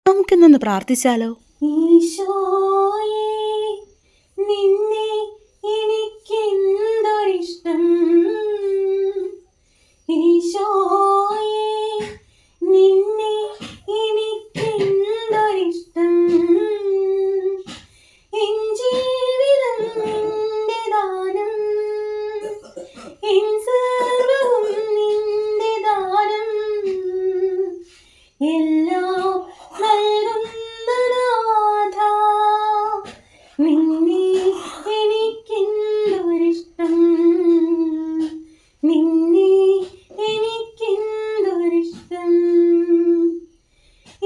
നമുക്കിന്നൊന്ന് പ്രാർത്ഥിച്ചാലോ? ഈശോയേ, നിന്നെ എനിക്കെന്തൊരിഷ്ടം. ഈശോയേ, നിന്നെ എനിക്കെന്തൊരിഷ്ടം. എൻ ജീവിതം നിന്റെ ദാനം, എൻ സർവ്വവും നിന്റെ ദാനം. എല്ലാം നൽകുന്ന നാഥാ, നിന്നെ എനിക്കെന്തൊരിഷ്ടം. നിന്നെ എനിക്കെന്തൊരിഷ്ടം.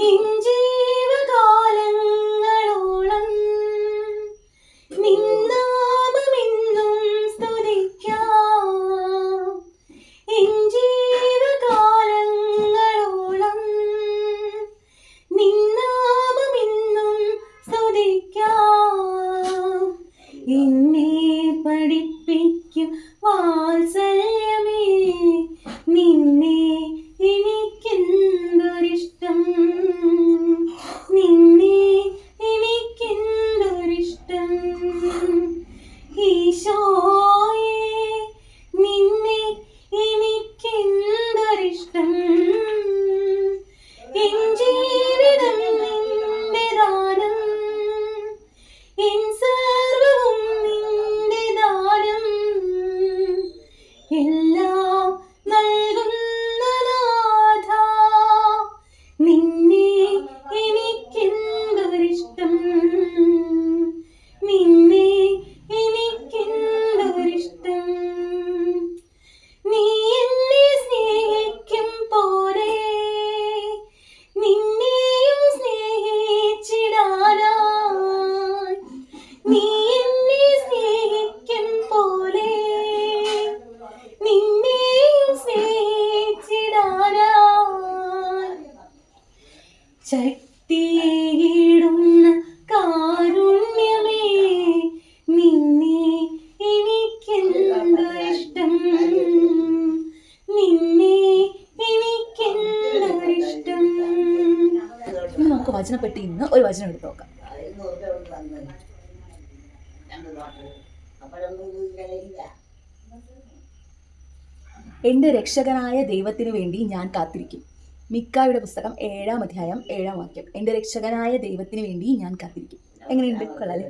എൻ ജീവകാലങ്ങളോളം നിൻ നാമമെന്നും സ്തുതിക്കാം. എൻ ജീവകാലങ്ങളോളം നിൻ നാമമെന്നും സ്തുതിക്കാം. എന്നെ പഠിപ്പിക്കും വാത്സല്യമേ, നിന്നെ എനിക്കെന്തൊരിഷ്ടം. നിന്നെ എനിക്കെന്തൊരിഷ്ടം. ഈശോയേ, നിന്നെ എനിക്കെന്തൊരിഷ്ടം. എൻ ജീവിതം നിന്റെ ദാനം, എൻ സർവ്വവും നിന്റെ ദാനം. എല്ലാം നൽകുന്ന നാഥാ, നിന്നെ എനിക്കെന്തൊരിഷ്ടം. നിന്നെ എനിക്കെന്തൊരിഷ്ടം. നീ എന്നെ സ്നേഹിക്കും പോലെ നിന്നെയും സ്നേഹിച്ചിടാനായി. നീ എന്നെ സ്നേഹിക്കും പോലെ നിന്നെയും സ്നേഹിച്ചിടാനായി. ശക്തിയേകിടുന്ന കാരുണ്യമേ, നിന്നെ എനിക്കെന്തൊരിഷ്ടം. നിന്നെ എനിക്കെന്തൊരിഷ്ടം. ഇന്ന് നമുക്ക് വചനപ്പെട്ടി ഇന്ന് ഒരു വചനം എടുത്ത് നോക്കാം. എൻ്റെ രക്ഷകനായ ദൈവത്തിന് വേണ്ടി ഞാൻ കാത്തിരിക്കും. മിക്കായുടെ പുസ്തകം 7-ാം അധ്യായം 7-ാം വാക്യം. എൻ്റെ രക്ഷകനായ ദൈവത്തിന് വേണ്ടി ഞാൻ കാത്തിരിക്കും. എങ്ങനെയുണ്ട്? കൊള്ളാല്ലേ?